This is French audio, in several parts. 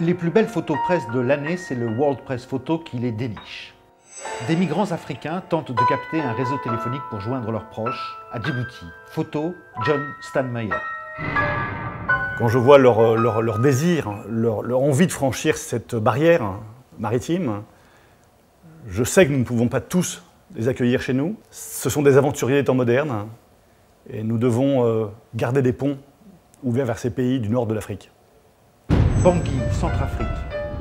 Les plus belles photos presse de l'année, c'est le World Press Photo qui les déniche. Des migrants africains tentent de capter un réseau téléphonique pour joindre leurs proches à Djibouti. Photo, John Stanmeyer. Quand je vois leur désir, leur envie de franchir cette barrière maritime, je sais que nous ne pouvons pas tous les accueillir chez nous. Ce sont des aventuriers des temps modernes et nous devons garder des ponts ouverts vers ces pays du nord de l'Afrique. Bangui, Centrafrique.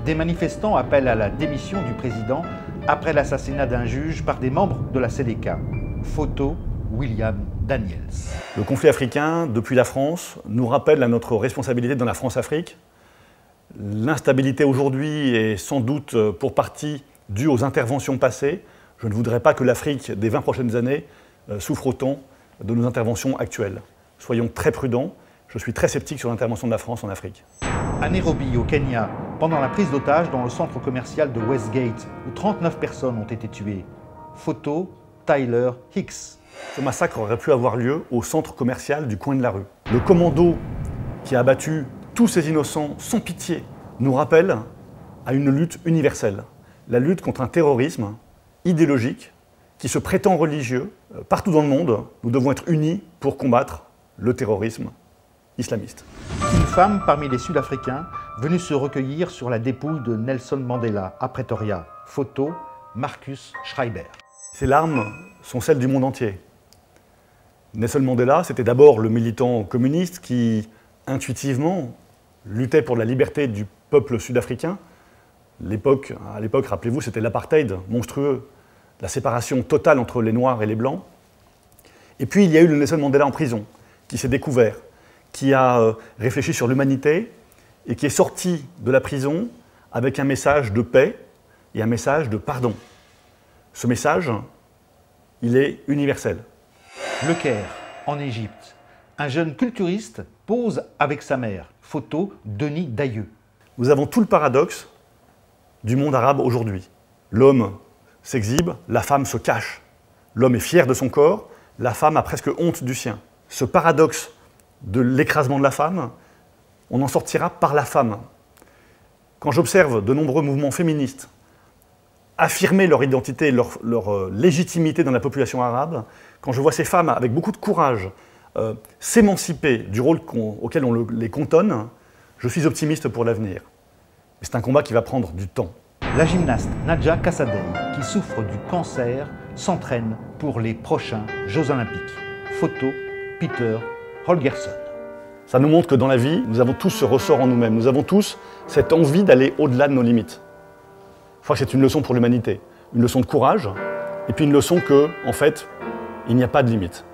Des manifestants appellent à la démission du président après l'assassinat d'un juge par des membres de la Séléka. Photo, William Daniels. Le conflit africain, depuis la France, nous rappelle à notre responsabilité dans la France-Afrique. L'instabilité aujourd'hui est sans doute pour partie due aux interventions passées. Je ne voudrais pas que l'Afrique des 20 prochaines années souffre autant de nos interventions actuelles. Soyons très prudents. Je suis très sceptique sur l'intervention de la France en Afrique. À Nairobi, au Kenya, pendant la prise d'otage dans le centre commercial de Westgate, où 39 personnes ont été tuées. Photo, Tyler Hicks. Ce massacre aurait pu avoir lieu au centre commercial du coin de la rue. Le commando qui a abattu tous ces innocents sans pitié nous rappelle à une lutte universelle. La lutte contre un terrorisme idéologique qui se prétend religieux. Partout dans le monde, nous devons être unis pour combattre le terrorisme islamiste. Une femme parmi les Sud-Africains venue se recueillir sur la dépouille de Nelson Mandela à Pretoria. Photo, Marcus Schreiber. Ces larmes sont celles du monde entier. Nelson Mandela, c'était d'abord le militant communiste qui, intuitivement, luttait pour la liberté du peuple sud-africain. À l'époque, rappelez-vous, c'était l'apartheid monstrueux, la séparation totale entre les Noirs et les Blancs. Et puis, il y a eu le Nelson Mandela en prison, qui s'est découvert, qui a réfléchi sur l'humanité et qui est sorti de la prison avec un message de paix et un message de pardon. Ce message, il est universel. Le Caire, en Égypte. Un jeune culturiste pose avec sa mère. Photo, Denis Dailleux. Nous avons tout le paradoxe du monde arabe aujourd'hui. L'homme s'exhibe, la femme se cache. L'homme est fier de son corps, la femme a presque honte du sien. Ce paradoxe de l'écrasement de la femme, on en sortira par la femme. Quand j'observe de nombreux mouvements féministes affirmer leur identité, leur légitimité dans la population arabe, quand je vois ces femmes avec beaucoup de courage s'émanciper du rôle auquel on les cantonne, je suis optimiste pour l'avenir. C'est un combat qui va prendre du temps. La gymnaste Nadja Kassadei, qui souffre du cancer, s'entraîne pour les prochains Jeux Olympiques. Photo, Peter Holgersson. Ça nous montre que dans la vie, nous avons tous ce ressort en nous-mêmes. Nous avons tous cette envie d'aller au-delà de nos limites. Je crois que c'est une leçon pour l'humanité. Une leçon de courage, et puis une leçon que, en fait, il n'y a pas de limite.